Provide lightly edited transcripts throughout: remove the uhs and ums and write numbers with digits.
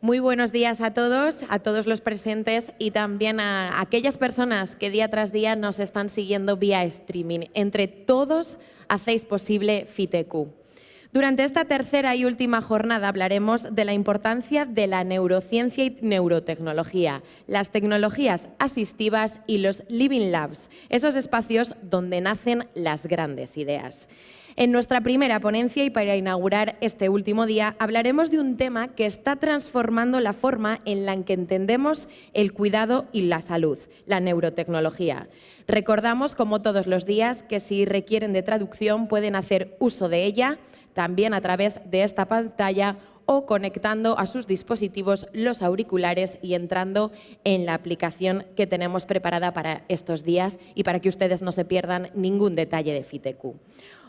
Muy buenos días a todos los presentes y también a aquellas personas que día tras día nos están siguiendo vía streaming. Entre todos hacéis posible FITEQ. Durante esta tercera y última jornada hablaremos de la importancia de la neurociencia y neurotecnología, las tecnologías asistivas y los Living Labs, esos espacios donde nacen las grandes ideas. En nuestra primera ponencia y para inaugurar este último día hablaremos de un tema que está transformando la forma en la que entendemos el cuidado y la salud, la neurotecnología. Recordamos, como todos los días, que si requieren de traducción pueden hacer uso de ella también a través de esta pantalla o conectando a sus dispositivos los auriculares y entrando en la aplicación que tenemos preparada para estos días y para que ustedes no se pierdan ningún detalle de FITEQ.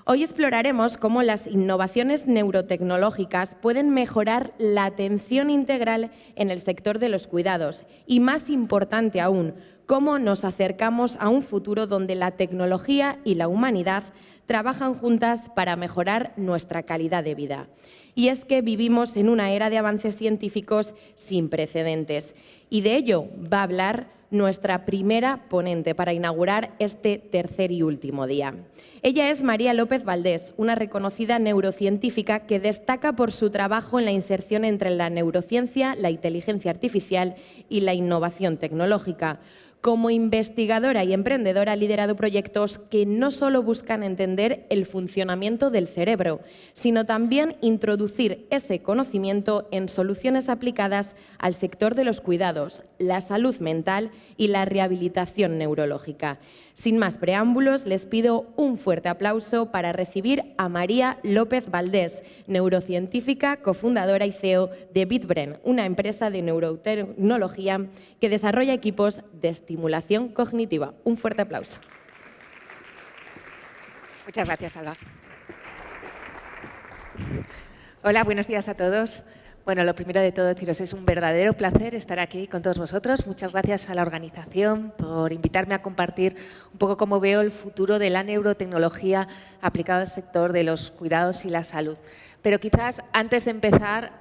Hoy exploraremos cómo las innovaciones neurotecnológicas pueden mejorar la atención integral en el sector de los cuidados y, más importante aún, cómo nos acercamos a un futuro donde la tecnología y la humanidad trabajan juntas para mejorar nuestra calidad de vida. Y es que vivimos en una era de avances científicos sin precedentes y de ello va a hablar nuestra primera ponente para inaugurar este tercer y último día. Ella es María López Valdés, una reconocida neurocientífica que destaca por su trabajo en la inserción entre la neurociencia, la inteligencia artificial y la innovación tecnológica. Como investigadora y emprendedora ha liderado proyectos que no solo buscan entender el funcionamiento del cerebro, sino también introducir ese conocimiento en soluciones aplicadas al sector de los cuidados, la salud mental y la rehabilitación neurológica. Sin más preámbulos, les pido un fuerte aplauso para recibir a María López Valdés, neurocientífica, cofundadora y CEO de BitBrain, una empresa de neurotecnología que desarrolla equipos de estimulación cognitiva. Un fuerte aplauso. Muchas gracias, Alba. Hola, buenos días a todos. Bueno, lo primero de todo, deciros, es un verdadero placer estar aquí con todos vosotros. Muchas gracias a la organización por invitarme a compartir un poco cómo veo el futuro de la neurotecnología aplicada al sector de los cuidados y la salud. Pero quizás antes de empezar,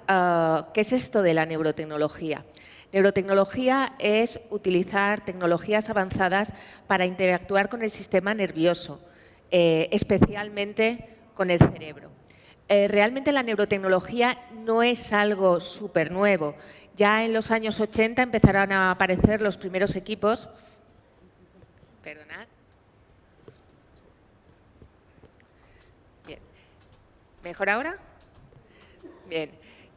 ¿qué es esto de la neurotecnología? Neurotecnología es utilizar tecnologías avanzadas para interactuar con el sistema nervioso, especialmente con el cerebro. Realmente la neurotecnología no es algo súper nuevo. Ya en los años 80 empezaron a aparecer los primeros equipos. Perdonad. Bien. ¿Mejor ahora? Bien.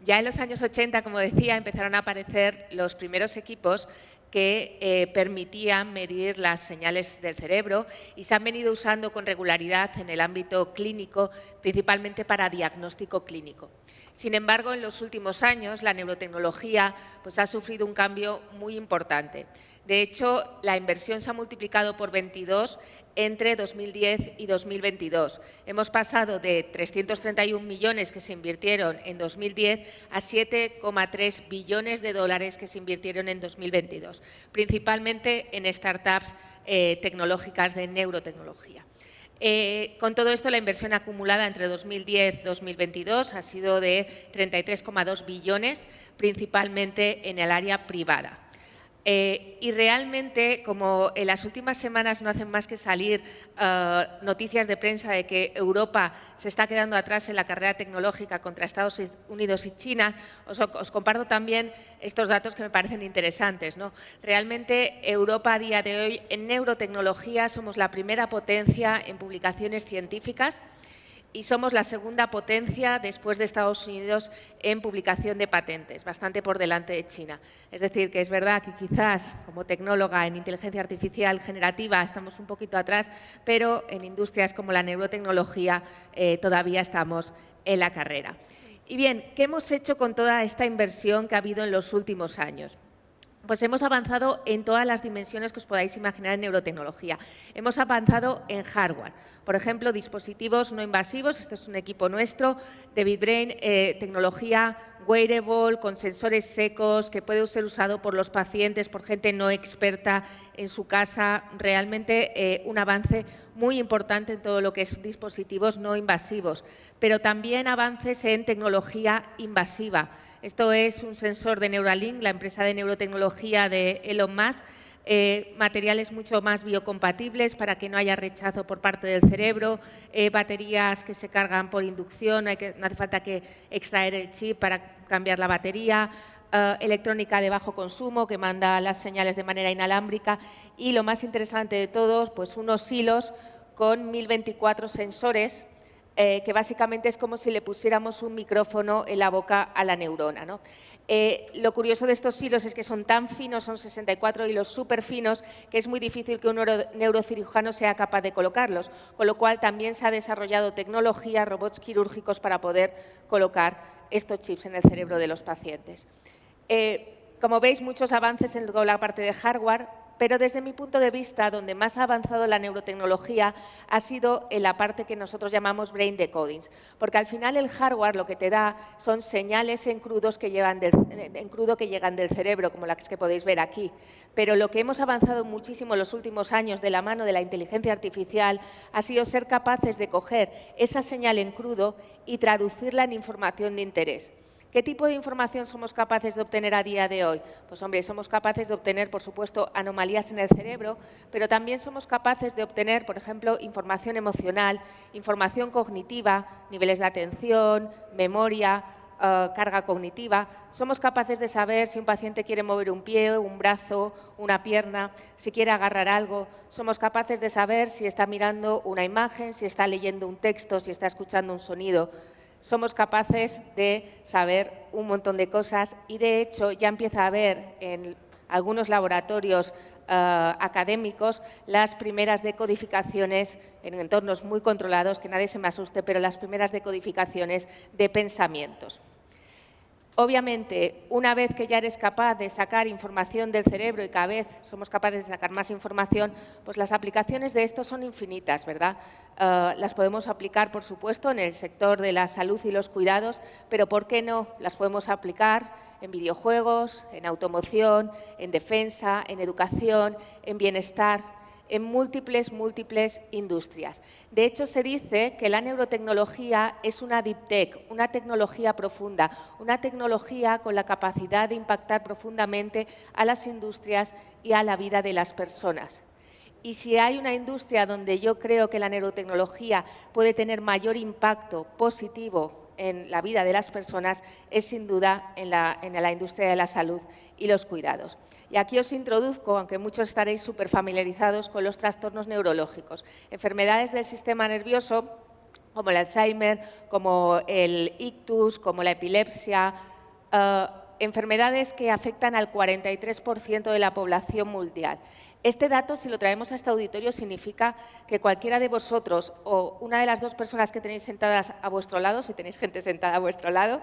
Ya en los años 80, como decía, empezaron a aparecer los primeros equipos que permitían medir las señales del cerebro y se han venido usando con regularidad en el ámbito clínico, principalmente para diagnóstico clínico. Sin embargo, en los últimos años la neurotecnología ha sufrido un cambio muy importante. De hecho, la inversión se ha multiplicado por 22 entre 2010 y 2022. Hemos pasado de 331 millones que se invirtieron en 2010 a 7,3 billones de dólares que se invirtieron en 2022, principalmente en startups tecnológicas de neurotecnología. Con todo esto, la inversión acumulada entre 2010 y 2022 ha sido de 33,2 billones, principalmente en el área privada. Y realmente, como en las últimas semanas no hacen más que salir noticias de prensa de que Europa se está quedando atrás en la carrera tecnológica contra Estados Unidos y China, os comparto también estos datos que me parecen interesantes, ¿no? Realmente Europa a día de hoy en neurotecnología somos la primera potencia en publicaciones científicas y somos la segunda potencia después de Estados Unidos en publicación de patentes, bastante por delante de China. Es decir, que es verdad que quizás como tecnóloga en inteligencia artificial generativa estamos un poquito atrás, pero en industrias como la neurotecnología todavía estamos en la carrera. Y bien, ¿qué hemos hecho con toda esta inversión que ha habido en los últimos años? Pues hemos avanzado en todas las dimensiones que os podáis imaginar en neurotecnología. Hemos avanzado en hardware. Por ejemplo, dispositivos no invasivos. Este es un equipo nuestro de BitBrain, tecnología wearable, con sensores secos, que puede ser usado por los pacientes, por gente no experta en su casa. Realmente un avance muy importante en todo lo que es dispositivos no invasivos, pero también avances en tecnología invasiva. Esto es un sensor de Neuralink, la empresa de neurotecnología de Elon Musk, materiales mucho más biocompatibles para que no haya rechazo por parte del cerebro, baterías que se cargan por inducción, no hace falta que extraer el chip para cambiar la batería, electrónica de bajo consumo que manda las señales de manera inalámbrica y, lo más interesante de todos, pues unos hilos con 1024 sensores que básicamente es como si le pusiéramos un micrófono en la boca a la neurona, ¿no? Lo curioso de estos hilos es que son tan finos, son 64 hilos súper finos, que es muy difícil que un neurocirujano sea capaz de colocarlos, con lo cual también se ha desarrollado tecnología, robots quirúrgicos para poder colocar estos chips en el cerebro de los pacientes. Como veis, muchos avances en la parte de hardware, pero desde mi punto de vista, donde más ha avanzado la neurotecnología ha sido en la parte que nosotros llamamos brain decodings, porque al final el hardware lo que te da son señales en crudo que llegan del cerebro, como las que podéis ver aquí. Pero lo que hemos avanzado muchísimo en los últimos años de la mano de la inteligencia artificial ha sido ser capaces de coger esa señal en crudo y traducirla en información de interés. ¿Qué tipo de información somos capaces de obtener a día de hoy? Pues, hombre, somos capaces de obtener, por supuesto, anomalías en el cerebro, pero también somos capaces de obtener, por ejemplo, información emocional, información cognitiva, niveles de atención, memoria, carga cognitiva. Somos capaces de saber si un paciente quiere mover un pie, un brazo, una pierna, si quiere agarrar algo. Somos capaces de saber si está mirando una imagen, si está leyendo un texto, si está escuchando un sonido. Somos capaces de saber un montón de cosas y, de hecho, ya empieza a haber en algunos laboratorios académicos las primeras decodificaciones en entornos muy controlados, que nadie se me asuste, pero las primeras decodificaciones de pensamientos. Obviamente, una vez que ya eres capaz de sacar información del cerebro y cada vez somos capaces de sacar más información, pues las aplicaciones de esto son infinitas, ¿verdad? Las podemos aplicar, por supuesto, en el sector de la salud y los cuidados, pero ¿por qué no? Las podemos aplicar en videojuegos, en automoción, en defensa, en educación, en bienestar, en múltiples industrias. De hecho, se dice que la neurotecnología es una deep tech, una tecnología profunda, una tecnología con la capacidad de impactar profundamente a las industrias y a la vida de las personas. Y si hay una industria donde yo creo que la neurotecnología puede tener mayor impacto positivo en la vida de las personas, es sin duda en la industria de la salud y los cuidados. Y aquí os introduzco, aunque muchos estaréis súper familiarizados con los trastornos neurológicos, enfermedades del sistema nervioso como el Alzheimer, como el ictus, como la epilepsia, enfermedades que afectan al 43% de la población mundial. Este dato, si lo traemos a este auditorio, significa que cualquiera de vosotros o una de las dos personas que tenéis sentadas a vuestro lado, si tenéis gente sentada a vuestro lado,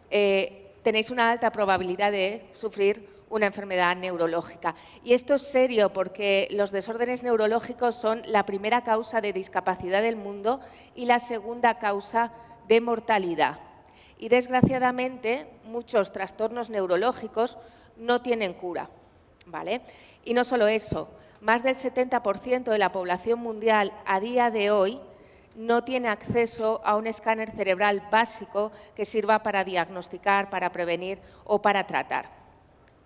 tenéis una alta probabilidad de sufrir una enfermedad neurológica. Y esto es serio porque los desórdenes neurológicos son la primera causa de discapacidad del mundo y la segunda causa de mortalidad. Y, desgraciadamente, muchos trastornos neurológicos no tienen cura, ¿vale? Y no solo eso, más del 70% de la población mundial a día de hoy no tiene acceso a un escáner cerebral básico que sirva para diagnosticar, para prevenir o para tratar.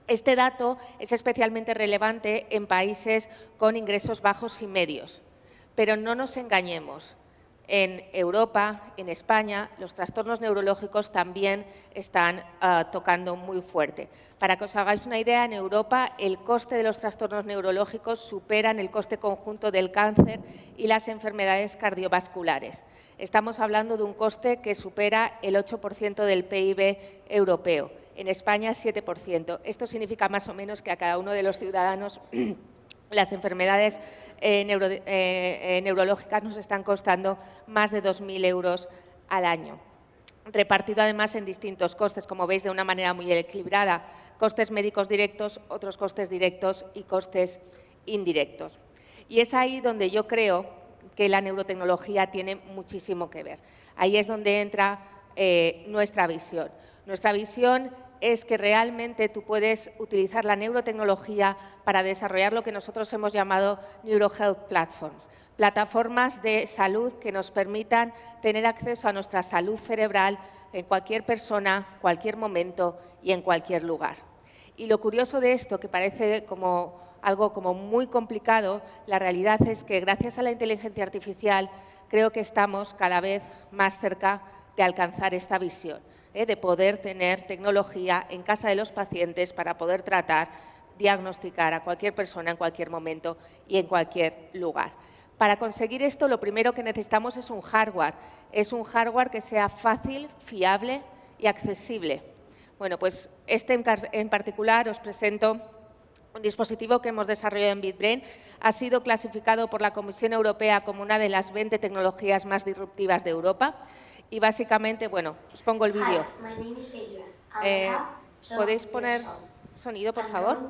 Este dato es especialmente relevante en países con ingresos bajos y medios, pero no nos engañemos. En Europa, en España, los trastornos neurológicos también están tocando muy fuerte. Para que os hagáis una idea, en Europa el coste de los trastornos neurológicos superan el coste conjunto del cáncer y las enfermedades cardiovasculares. Estamos hablando de un coste que supera el 8% del PIB europeo. En España, 7%. Esto significa más o menos que a cada uno de los ciudadanos las enfermedades neurológicas nos están costando más de 2.000 euros al año, repartido además en distintos costes, como veis, de una manera muy equilibrada, costes médicos directos, otros costes directos y costes indirectos. Y es ahí donde yo creo que la neurotecnología tiene muchísimo que ver. Ahí es donde entra nuestra visión. Nuestra visión es que realmente tú puedes utilizar la neurotecnología para desarrollar lo que nosotros hemos llamado NeuroHealth Platforms, plataformas de salud que nos permitan tener acceso a nuestra salud cerebral en cualquier persona, cualquier momento y en cualquier lugar. Y lo curioso de esto, que parece como algo como muy complicado, la realidad es que gracias a la inteligencia artificial creo que estamos cada vez más cerca de alcanzar esta visión, de poder tener tecnología en casa de los pacientes para poder tratar, diagnosticar a cualquier persona en cualquier momento y en cualquier lugar. Para conseguir esto, lo primero que necesitamos es un hardware que sea fácil, fiable y accesible. Bueno, pues en particular os presento un dispositivo que hemos desarrollado en BitBrain. Ha sido clasificado por la Comisión Europea como una de las 20 tecnologías más disruptivas de Europa. Y básicamente, bueno, os pongo el vídeo. ¿Podéis poner sonido, por favor?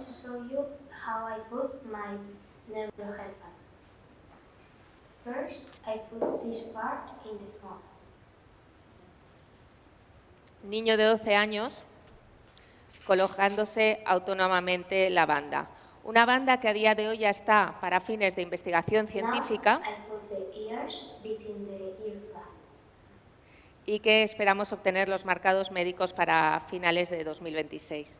Niño de 12 años colocándose autónomamente la banda. Una banda que a día de hoy ya está para fines de investigación científica y que esperamos obtener los marcados médicos para finales de 2026.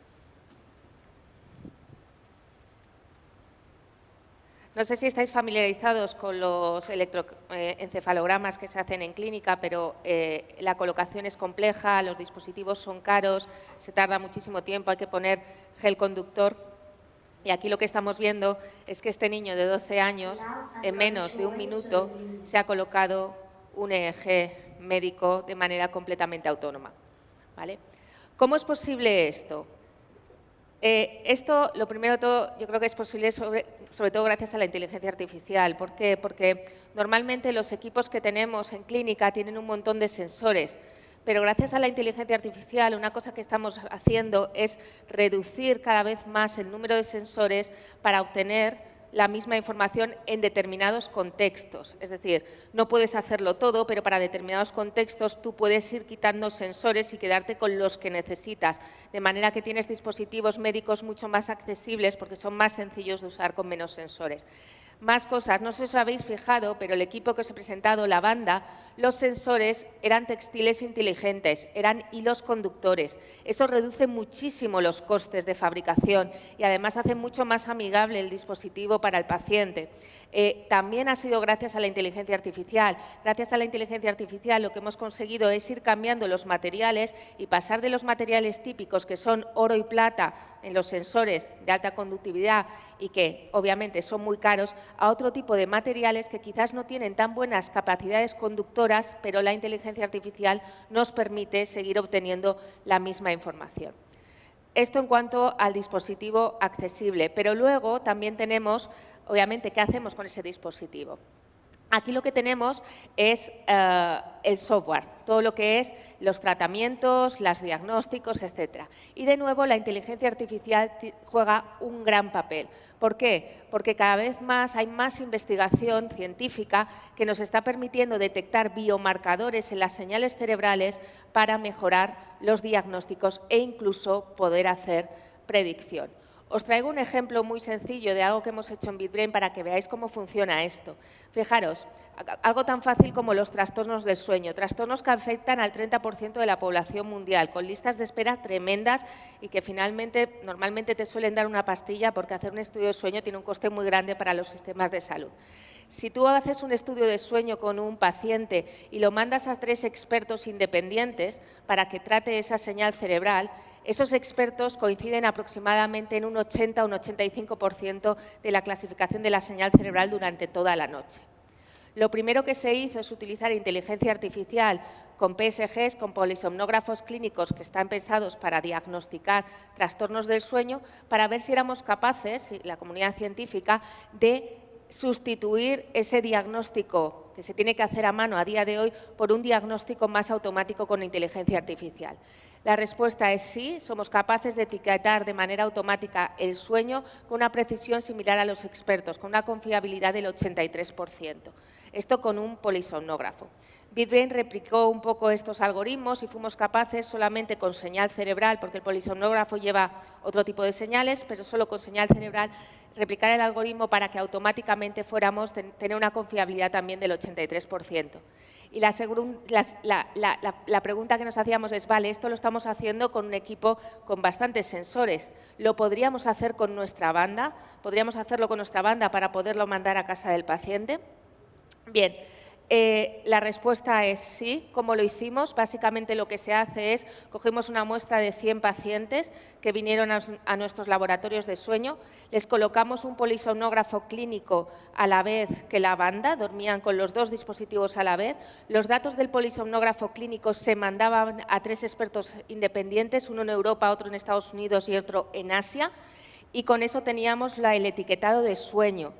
No sé si estáis familiarizados con los electroencefalogramas que se hacen en clínica, pero la colocación es compleja, los dispositivos son caros, se tarda muchísimo tiempo, hay que poner gel conductor. Y aquí lo que estamos viendo es que este niño de 12 años, en menos de un minuto, se ha colocado un EEG médico de manera completamente autónoma, ¿vale? ¿Cómo es posible esto? Esto, lo primero de todo, yo creo que es posible sobre todo gracias a la inteligencia artificial. ¿Por qué? Porque normalmente los equipos que tenemos en clínica tienen un montón de sensores, pero gracias a la inteligencia artificial una cosa que estamos haciendo es reducir cada vez más el número de sensores para obtener la misma información en determinados contextos. Es decir, no puedes hacerlo todo, pero para determinados contextos tú puedes ir quitando sensores y quedarte con los que necesitas, de manera que tienes dispositivos médicos mucho más accesibles porque son más sencillos de usar con menos sensores. Más cosas, no sé si os habéis fijado, pero el equipo que os he presentado, la banda, los sensores eran textiles inteligentes, eran hilos conductores. Eso reduce muchísimo los costes de fabricación y además hace mucho más amigable el dispositivo para el paciente. También ha sido gracias a la inteligencia artificial. Gracias a la inteligencia artificial lo que hemos conseguido es ir cambiando los materiales y pasar de los materiales típicos que son oro y plata en los sensores de alta conductividad y que obviamente son muy caros, a otro tipo de materiales que quizás no tienen tan buenas capacidades conductoras, pero la inteligencia artificial nos permite seguir obteniendo la misma información. Esto en cuanto al dispositivo accesible, pero luego también tenemos, obviamente, ¿qué hacemos con ese dispositivo? Aquí lo que tenemos es el software, todo lo que es los tratamientos, los diagnósticos, etc. Y de nuevo la inteligencia artificial juega un gran papel. ¿Por qué? Porque cada vez más hay más investigación científica que nos está permitiendo detectar biomarcadores en las señales cerebrales para mejorar los diagnósticos e incluso poder hacer predicción. Os traigo un ejemplo muy sencillo de algo que hemos hecho en BitBrain para que veáis cómo funciona esto. Fijaros, algo tan fácil como los trastornos del sueño, trastornos que afectan al 30% de la población mundial, con listas de espera tremendas y que finalmente, normalmente te suelen dar una pastilla porque hacer un estudio de sueño tiene un coste muy grande para los sistemas de salud. Si tú haces un estudio de sueño con un paciente y lo mandas a 3 expertos independientes para que trate esa señal cerebral, esos expertos coinciden aproximadamente en un 80 o un 85% de la clasificación de la señal cerebral durante toda la noche. Lo primero que se hizo es utilizar inteligencia artificial con PSGs, con polisomnógrafos clínicos que están pensados para diagnosticar trastornos del sueño, para ver si éramos capaces, la comunidad científica, de sustituir ese diagnóstico que se tiene que hacer a mano a día de hoy por un diagnóstico más automático con inteligencia artificial. La respuesta es sí, somos capaces de etiquetar de manera automática el sueño con una precisión similar a los expertos, con una confiabilidad del 83%. Esto con un polisomnógrafo. BitBrain replicó un poco estos algoritmos y fuimos capaces solamente con señal cerebral, porque el polisomnógrafo lleva otro tipo de señales, pero solo con señal cerebral, replicar el algoritmo para que automáticamente fuéramos tener una confiabilidad también del 83%. Y la pregunta que nos hacíamos es, vale, esto lo estamos haciendo con un equipo con bastantes sensores. ¿Lo podríamos hacer con nuestra banda? ¿Podríamos hacerlo con nuestra banda para poderlo mandar a casa del paciente? Bien, la respuesta es sí. ¿Cómo lo hicimos? Básicamente lo que se hace es, cogimos una muestra de 100 pacientes que vinieron a nuestros laboratorios de sueño, les colocamos un polisomnógrafo clínico a la vez que la banda, dormían con los dos dispositivos a la vez. Los datos del polisomnógrafo clínico se mandaban a 3 expertos independientes, uno en Europa, otro en Estados Unidos y otro en Asia, y con eso teníamos el etiquetado de sueño.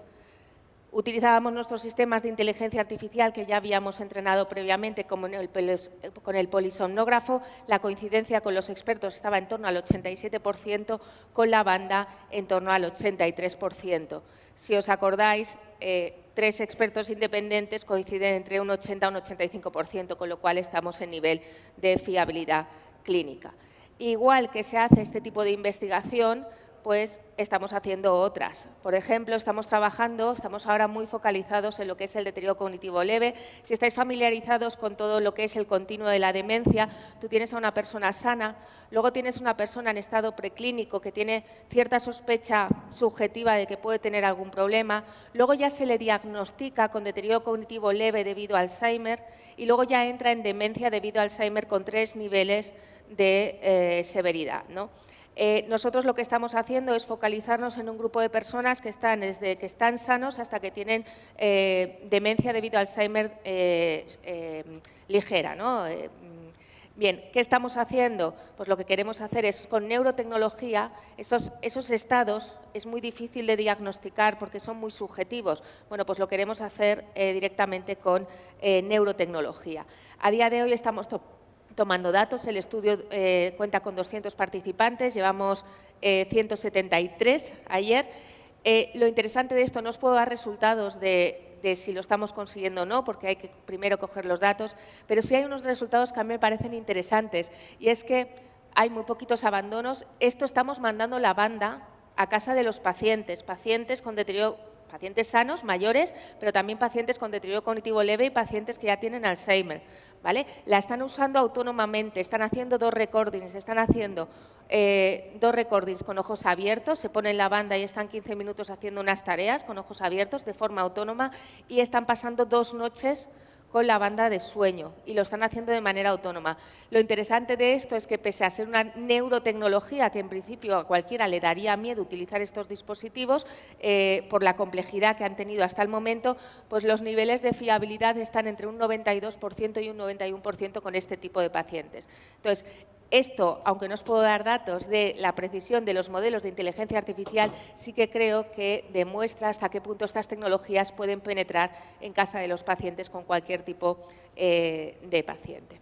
Utilizábamos nuestros sistemas de inteligencia artificial que ya habíamos entrenado previamente con el polisomnógrafo. La coincidencia con los expertos estaba en torno al 87%, con la banda en torno al 83%. Si os acordáis, 3 expertos independientes coinciden entre un 80 y un 85%, con lo cual estamos en nivel de fiabilidad clínica. Igual que se hace este tipo de investigación, pues estamos haciendo otras. Por ejemplo, estamos ahora muy focalizados en lo que es el deterioro cognitivo leve. Si estáis familiarizados con todo lo que es el continuo de la demencia, tú tienes a una persona sana, luego tienes una persona en estado preclínico que tiene cierta sospecha subjetiva de que puede tener algún problema, luego ya se le diagnostica con deterioro cognitivo leve debido a Alzheimer y luego ya entra en demencia debido a Alzheimer con 3 niveles de severidad, ¿no? Nosotros lo que estamos haciendo es focalizarnos en un grupo de personas que están desde que están sanos hasta que tienen demencia debido a Alzheimer ligera, ¿no? Bien, ¿qué estamos haciendo? Pues lo que queremos hacer es, con neurotecnología, esos estados es muy difícil de diagnosticar porque son muy subjetivos. Bueno, pues lo queremos hacer directamente con neurotecnología. A día de hoy estamos tomando datos, el estudio cuenta con 200 participantes, llevamos 173 ayer. Lo interesante de esto, no os puedo dar resultados de si lo estamos consiguiendo o no, porque hay que primero coger los datos, pero sí hay unos resultados que a mí me parecen interesantes, y es que hay muy poquitos abandonos. Esto estamos mandando la banda a casa de los pacientes, pacientes sanos, mayores, pero también pacientes con deterioro cognitivo leve y pacientes que ya tienen Alzheimer, ¿vale? La están usando autónomamente, están haciendo 2 recordings, con ojos abiertos, se ponen la banda y están 15 minutos haciendo unas tareas con ojos abiertos de forma autónoma y están pasando 2 noches con la banda de sueño y lo están haciendo de manera autónoma. Lo interesante de esto es que, pese a ser una neurotecnología que en principio a cualquiera le daría miedo utilizar estos dispositivos, por la complejidad que han tenido hasta el momento, pues los niveles de fiabilidad están entre un 92% y un 91% con este tipo de pacientes. Entonces, esto, aunque no os puedo dar datos de la precisión de los modelos de inteligencia artificial, sí que creo que demuestra hasta qué punto estas tecnologías pueden penetrar en casa de los pacientes con cualquier tipo de paciente.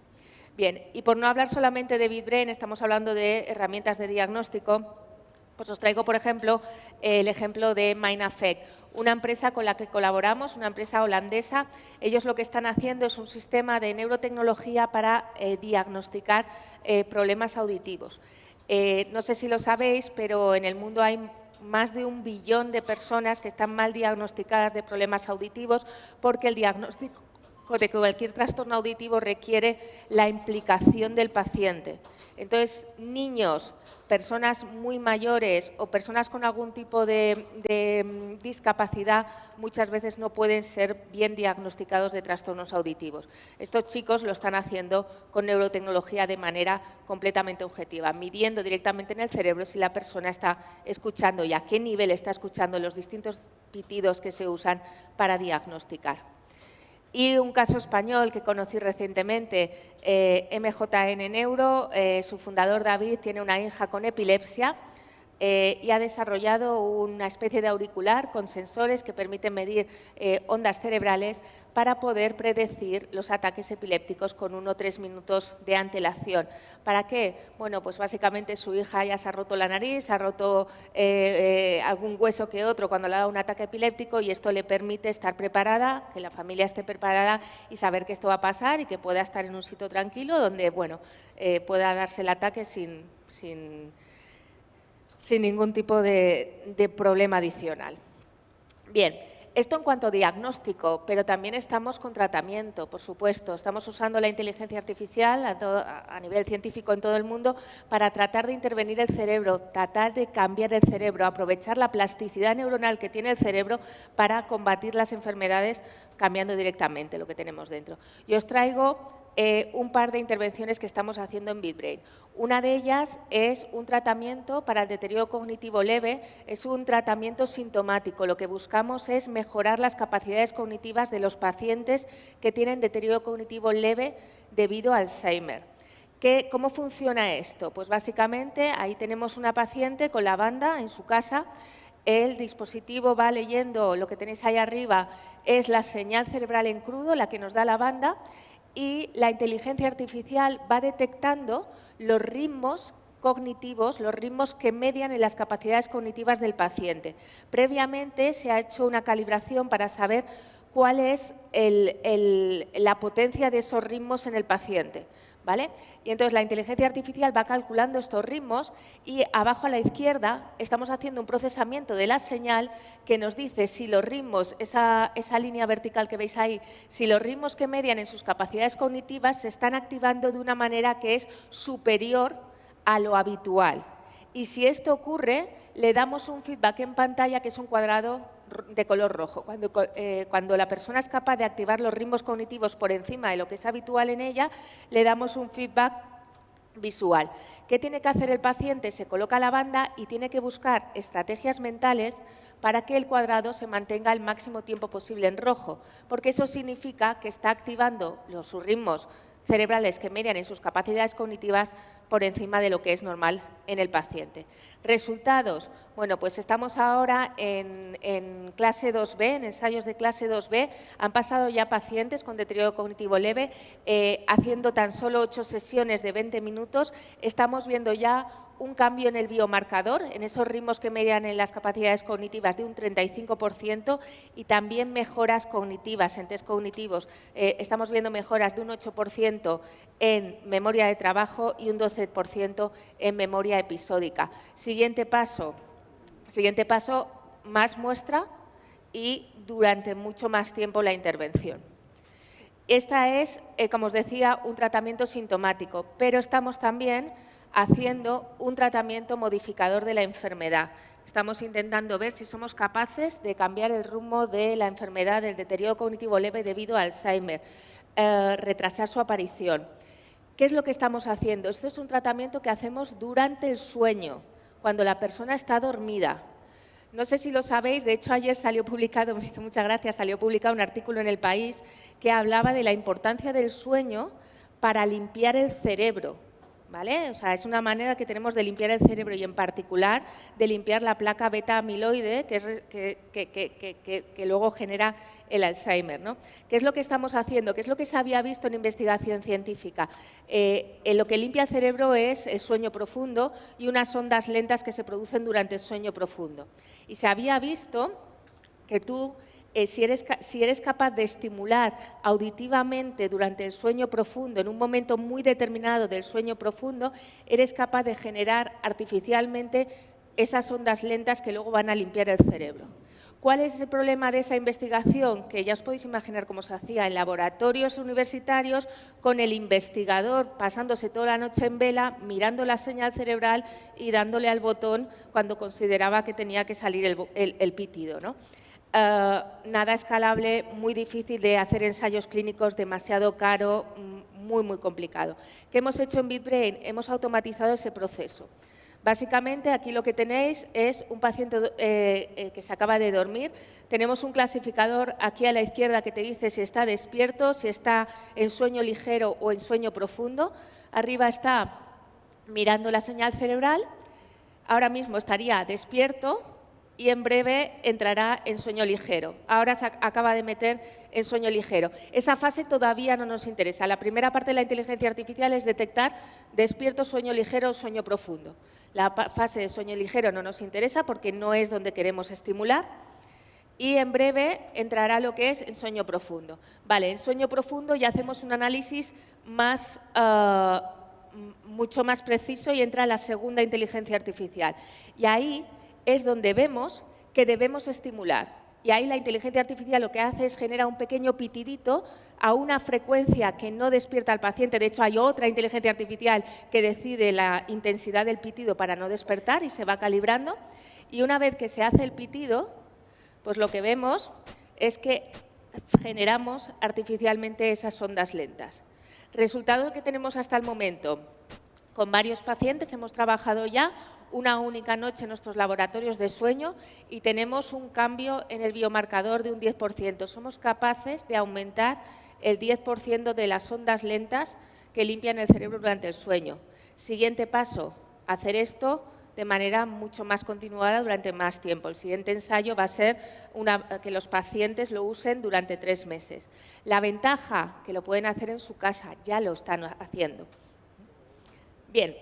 Bien, y por no hablar solamente de BitBrain, estamos hablando de herramientas de diagnóstico, pues os traigo, por ejemplo, el ejemplo de MindAffect, una empresa con la que colaboramos, una empresa holandesa. Ellos lo que están haciendo es un sistema de neurotecnología para diagnosticar problemas auditivos. No sé si lo sabéis, pero en el mundo hay más de 1 billón de personas que están mal diagnosticadas de problemas auditivos, porque el diagnóstico de cualquier trastorno auditivo requiere la implicación del paciente. Entonces, niños, personas muy mayores o personas con algún tipo de discapacidad muchas veces no pueden ser bien diagnosticados de trastornos auditivos. Estos chicos lo están haciendo con neurotecnología de manera completamente objetiva, midiendo directamente en el cerebro si la persona está escuchando y a qué nivel está escuchando los distintos pitidos que se usan para diagnosticar. Y un caso español que conocí recientemente, MJN Neuro, su fundador David tiene una hija con epilepsia, y ha desarrollado una especie de auricular con sensores que permiten medir ondas cerebrales para poder predecir los ataques epilépticos con 1 o 3 minutos de antelación. ¿Para qué? Bueno, pues básicamente su hija ya se ha roto la nariz, se ha roto algún hueso que otro cuando le ha dado un ataque epiléptico y esto le permite estar preparada, que la familia esté preparada y saber que esto va a pasar y que pueda estar en un sitio tranquilo donde, bueno, pueda darse el ataque sin ningún tipo de problema adicional. Bien, esto en cuanto a diagnóstico, pero también estamos con tratamiento, por supuesto. Estamos usando la inteligencia artificial a nivel científico en todo el mundo para tratar de intervenir el cerebro, tratar de cambiar el cerebro, aprovechar la plasticidad neuronal que tiene el cerebro para combatir las enfermedades cambiando directamente lo que tenemos dentro. Y os traigo un par de intervenciones que estamos haciendo en BitBrain. Una de ellas es un tratamiento para el deterioro cognitivo leve, es un tratamiento sintomático. Lo que buscamos es mejorar las capacidades cognitivas de los pacientes que tienen deterioro cognitivo leve debido a Alzheimer. ¿Cómo funciona esto? Pues básicamente ahí tenemos una paciente con la banda en su casa. El dispositivo va leyendo, lo que tenéis ahí arriba es la señal cerebral en crudo, la que nos da la banda, y la inteligencia artificial va detectando los ritmos cognitivos, los ritmos que median en las capacidades cognitivas del paciente. Previamente se ha hecho una calibración para saber cuál es la potencia de esos ritmos en el paciente, ¿vale? Y entonces la inteligencia artificial va calculando estos ritmos y abajo a la izquierda estamos haciendo un procesamiento de la señal que nos dice si los ritmos, esa línea vertical que veis ahí, si los ritmos que median en sus capacidades cognitivas se están activando de una manera que es superior a lo habitual. Y si esto ocurre, le damos un feedback en pantalla que es un cuadrado de color rojo. Cuando la persona es capaz de activar los ritmos cognitivos por encima de lo que es habitual en ella, le damos un feedback visual. ¿Qué tiene que hacer el paciente? Se coloca la banda y tiene que buscar estrategias mentales para que el cuadrado se mantenga el máximo tiempo posible en rojo, porque eso significa que está activando sus ritmos cerebrales que median en sus capacidades cognitivas por encima de lo que es normal en el paciente. Resultados, bueno, pues estamos ahora en clase 2B, en ensayos de clase 2B, han pasado ya pacientes con deterioro cognitivo leve, haciendo tan solo 8 sesiones de 20 minutos, estamos viendo ya un cambio en el biomarcador, en esos ritmos que median en las capacidades cognitivas de un 35% y también mejoras cognitivas, en test cognitivos. Estamos viendo mejoras de un 8% en memoria de trabajo y un 12% en memoria episódica. Siguiente paso, más muestra y durante mucho más tiempo la intervención. Esta es, como os decía, un tratamiento sintomático, pero estamos también haciendo un tratamiento modificador de la enfermedad. Estamos intentando ver si somos capaces de cambiar el rumbo de la enfermedad del deterioro cognitivo leve debido a Alzheimer, retrasar su aparición. ¿Qué es lo que estamos haciendo? Esto es un tratamiento que hacemos durante el sueño, cuando la persona está dormida. No sé si lo sabéis, de hecho ayer salió publicado, me hizo mucha gracia, salió publicado un artículo en El País que hablaba de la importancia del sueño para limpiar el cerebro, ¿vale? O sea, es una manera que tenemos de limpiar el cerebro y en particular de limpiar la placa beta-amiloide que luego genera el Alzheimer, ¿no? ¿Qué es lo que estamos haciendo? ¿Qué es lo que se había visto en investigación científica? Lo que limpia el cerebro es el sueño profundo y unas ondas lentas que se producen durante el sueño profundo. Y se había visto que tú, si eres capaz de estimular auditivamente durante el sueño profundo, en un momento muy determinado del sueño profundo, eres capaz de generar artificialmente esas ondas lentas que luego van a limpiar el cerebro. ¿Cuál es el problema de esa investigación? Que ya os podéis imaginar cómo se hacía en laboratorios universitarios con el investigador pasándose toda la noche en vela, mirando la señal cerebral y dándole al botón cuando consideraba que tenía que salir el pitido, ¿no? Nada escalable, muy difícil de hacer ensayos clínicos, demasiado caro, muy complicado. ¿Qué hemos hecho en BitBrain? Hemos automatizado ese proceso. Básicamente, aquí lo que tenéis es un paciente que se acaba de dormir. Tenemos un clasificador aquí a la izquierda que te dice si está despierto, si está en sueño ligero o en sueño profundo. Arriba está mirando la señal cerebral. ahora mismo estaría despierto y en breve entrará en sueño ligero. Ahora se acaba de meter en sueño ligero. Esa fase todavía no nos interesa. La primera parte de la inteligencia artificial es detectar despierto, sueño ligero o sueño profundo. La fase de sueño ligero no nos interesa porque no es donde queremos estimular. Y en breve entrará lo que es el sueño profundo. Vale, en sueño profundo ya hacemos un análisis mucho más preciso y entra la segunda inteligencia artificial. Y ahí es donde vemos que debemos estimular. Y ahí la inteligencia artificial lo que hace es genera un pequeño pitidito a una frecuencia que no despierta al paciente. De hecho, hay otra inteligencia artificial que decide la intensidad del pitido para no despertar y se va calibrando. Y una vez que se hace el pitido, pues lo que vemos es que generamos artificialmente esas ondas lentas. Resultado que tenemos hasta el momento. Con varios pacientes hemos trabajado ya una única noche en nuestros laboratorios de sueño y tenemos un cambio en el biomarcador de un 10%. Somos capaces de aumentar el 10% de las ondas lentas que limpian el cerebro durante el sueño. Siguiente paso, hacer esto de manera mucho más continuada durante más tiempo. El siguiente ensayo va a ser que los pacientes lo usen durante 3 meses. La ventaja, que lo pueden hacer en su casa, ya lo están haciendo. Bien,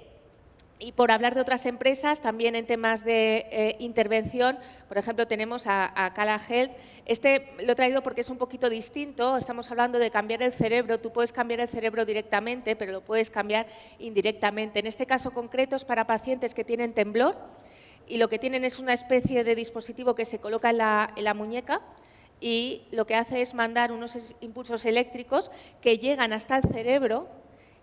y por hablar de otras empresas, también en temas de intervención, por ejemplo, tenemos a Cala Health. Este lo he traído porque es un poquito distinto. Estamos hablando de cambiar el cerebro. Tú puedes cambiar el cerebro directamente, pero lo puedes cambiar indirectamente. En este caso concreto es para pacientes que tienen temblor y lo que tienen es una especie de dispositivo que se coloca en la muñeca y lo que hace es mandar unos impulsos eléctricos que llegan hasta el cerebro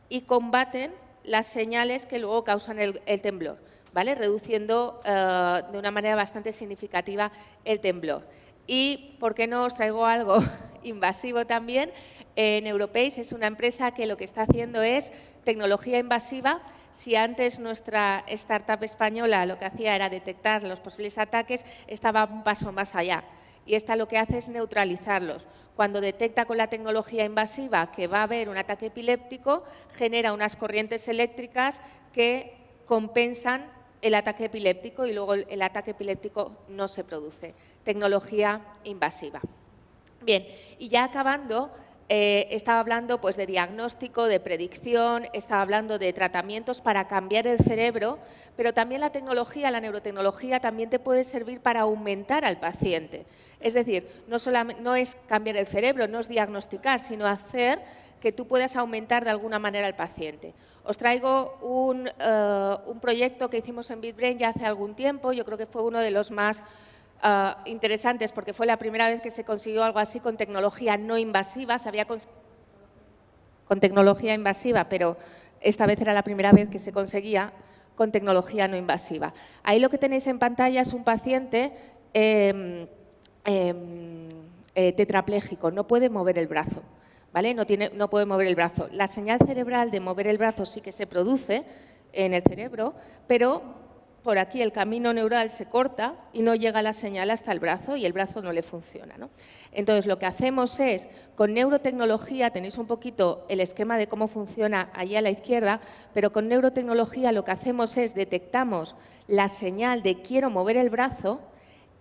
y combaten las señales que luego causan el temblor, ¿vale? Reduciendo de una manera bastante significativa el temblor. Y, ¿por qué no os traigo algo invasivo también? Neuropace es una empresa que lo que está haciendo es tecnología invasiva. Si antes nuestra startup española lo que hacía era detectar los posibles ataques, estaba un paso más allá. Y esta lo que hace es neutralizarlos. Cuando detecta con la tecnología invasiva que va a haber un ataque epiléptico, genera unas corrientes eléctricas que compensan el ataque epiléptico y luego el ataque epiléptico no se produce. Tecnología invasiva. Bien, y ya acabando, estaba hablando pues, de diagnóstico, de predicción, estaba hablando de tratamientos para cambiar el cerebro, pero también la tecnología, la neurotecnología, también te puede servir para aumentar al paciente. Es decir, no es cambiar el cerebro, no es diagnosticar, sino hacer que tú puedas aumentar de alguna manera al paciente. Os traigo un proyecto que hicimos en BitBrain ya hace algún tiempo, yo creo que fue uno de los más interesantes porque fue la primera vez que se consiguió algo así con tecnología no invasiva. Se había conseguido con tecnología invasiva, pero esta vez era la primera vez que se conseguía con tecnología no invasiva. Ahí lo que tenéis en pantalla es un paciente tetrapléjico, no puede mover el brazo, ¿vale? No puede mover el brazo. La señal cerebral de mover el brazo sí que se produce en el cerebro, pero por aquí el camino neural se corta y no llega la señal hasta el brazo y el brazo no le funciona, ¿no? Entonces, lo que hacemos es, con neurotecnología, tenéis un poquito el esquema de cómo funciona allí a la izquierda, pero con neurotecnología lo que hacemos es detectamos la señal de quiero mover el brazo.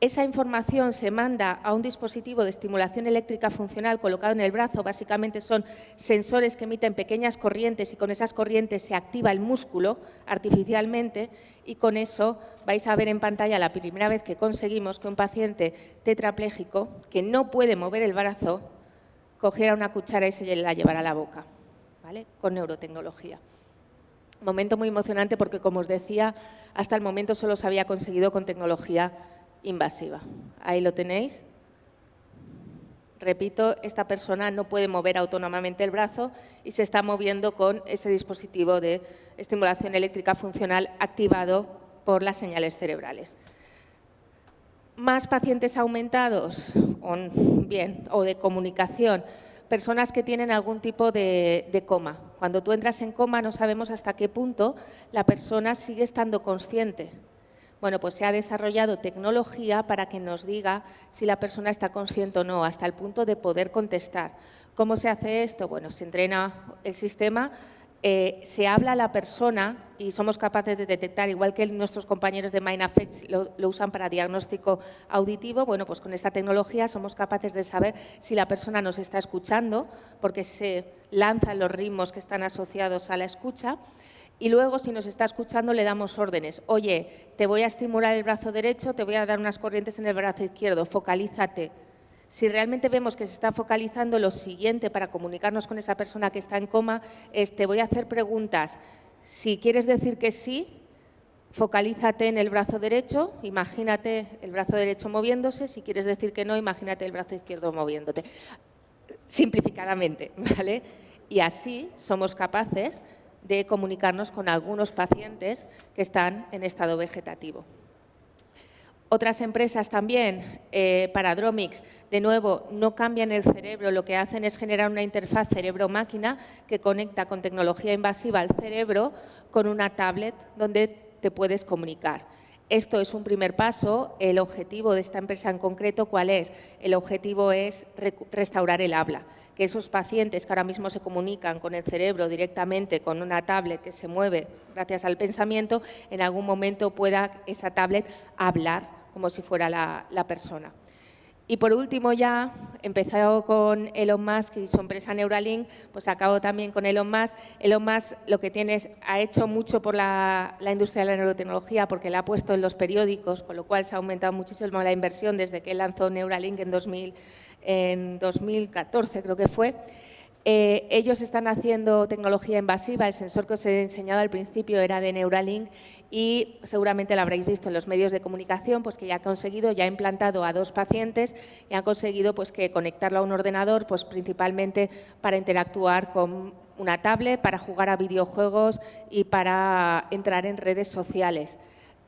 Esa información se manda a un dispositivo de estimulación eléctrica funcional colocado en el brazo. Básicamente son sensores que emiten pequeñas corrientes y con esas corrientes se activa el músculo artificialmente y con eso vais a ver en pantalla la primera vez que conseguimos que un paciente tetrapléjico que no puede mover el brazo cogiera una cuchara y se la llevara a la boca, ¿vale? Con neurotecnología. Momento muy emocionante porque, como os decía, hasta el momento solo se había conseguido con tecnología invasiva. Ahí lo tenéis. Repito, esta persona no puede mover autónomamente el brazo y se está moviendo con ese dispositivo de estimulación eléctrica funcional activado por las señales cerebrales. Más pacientes aumentados, o de comunicación, personas que tienen algún tipo de coma. Cuando tú entras en coma no sabemos hasta qué punto la persona sigue estando consciente. Bueno, pues se ha desarrollado tecnología para que nos diga si la persona está consciente o no, hasta el punto de poder contestar. ¿Cómo se hace esto? Bueno, se entrena el sistema se habla a la persona y somos capaces de detectar, igual que nuestros compañeros de MindAffects lo usan para diagnóstico auditivo, bueno, pues con esta tecnología somos capaces de saber si la persona nos está escuchando, porque se lanzan los ritmos que están asociados a la escucha. Y luego, si nos está escuchando, le damos órdenes. Oye, te voy a estimular el brazo derecho, te voy a dar unas corrientes en el brazo izquierdo, focalízate. Si realmente vemos que se está focalizando, lo siguiente para comunicarnos con esa persona que está en coma es: te voy a hacer preguntas. Si quieres decir que sí, focalízate en el brazo derecho, imagínate el brazo derecho moviéndose. Si quieres decir que no, imagínate el brazo izquierdo moviéndote. Simplificadamente, ¿vale? Y así somos capaces de comunicarnos con algunos pacientes que están en estado vegetativo. Otras empresas también, Paradromics, de nuevo, no cambian el cerebro, lo que hacen es generar una interfaz cerebro-máquina que conecta con tecnología invasiva al cerebro con una tablet donde te puedes comunicar. Esto es un primer paso. El objetivo de esta empresa en concreto, ¿cuál es? El objetivo es restaurar el habla. Que esos pacientes que ahora mismo se comunican con el cerebro directamente con una tablet que se mueve gracias al pensamiento, en algún momento pueda esa tablet hablar como si fuera la persona. Y por último ya, empezado con Elon Musk y su empresa Neuralink, pues acabo también con Elon Musk. Elon Musk lo que tiene es, ha hecho mucho por la industria de la neurotecnología porque la ha puesto en los periódicos, con lo cual se ha aumentado muchísimo la inversión desde que él lanzó Neuralink en 2014, creo que fue. Ellos están haciendo tecnología invasiva. El sensor que os he enseñado al principio era de Neuralink y seguramente lo habréis visto en los medios de comunicación, pues que ya ha implantado a 2 pacientes y han conseguido pues que conectarlo a un ordenador, pues principalmente para interactuar con una tablet, para jugar a videojuegos y para entrar en redes sociales.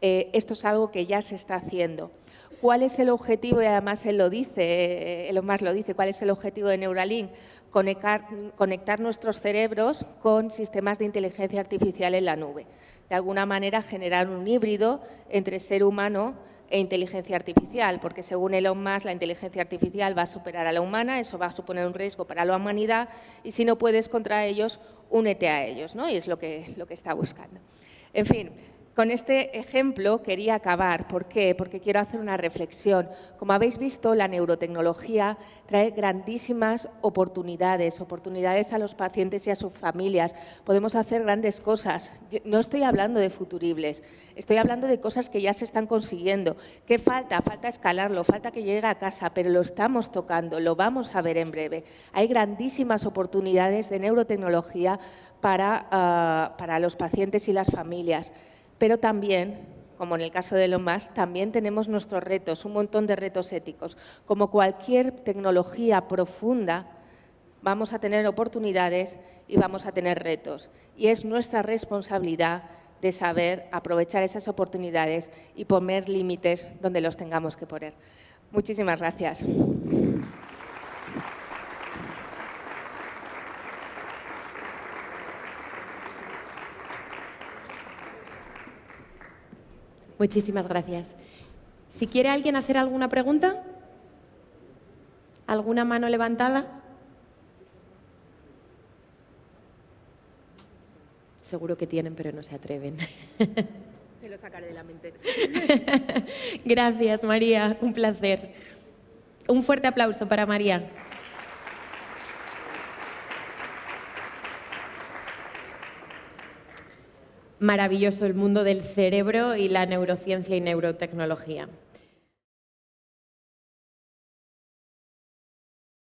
Esto es algo que ya se está haciendo. ¿Cuál es el objetivo? Y además Elon Musk lo dice, ¿cuál es el objetivo de Neuralink? Conectar nuestros cerebros con sistemas de inteligencia artificial en la nube. De alguna manera generar un híbrido entre ser humano e inteligencia artificial, porque según Elon Musk la inteligencia artificial va a superar a la humana, eso va a suponer un riesgo para la humanidad y si no puedes contra ellos, únete a ellos, ¿no? Y es lo que está buscando. En fin. Con este ejemplo quería acabar. ¿Por qué? Porque quiero hacer una reflexión. Como habéis visto, la neurotecnología trae grandísimas oportunidades a los pacientes y a sus familias. Podemos hacer grandes cosas. No estoy hablando de futuribles, estoy hablando de cosas que ya se están consiguiendo. ¿Qué falta? Falta escalarlo, falta que llegue a casa, pero lo estamos tocando, lo vamos a ver en breve. Hay grandísimas oportunidades de neurotecnología para los pacientes y las familias. Pero también, como en el caso de Elon Musk, también tenemos nuestros retos, un montón de retos éticos. Como cualquier tecnología profunda, vamos a tener oportunidades y vamos a tener retos. Y es nuestra responsabilidad de saber aprovechar esas oportunidades y poner límites donde los tengamos que poner. Muchísimas gracias. Muchísimas gracias. Si quiere alguien hacer alguna pregunta, ¿alguna mano levantada? Seguro que tienen, pero no se atreven. Se lo sacaré de la mente. Gracias, María. Un placer. Un fuerte aplauso para María. Maravilloso el mundo del cerebro y la neurociencia y neurotecnología.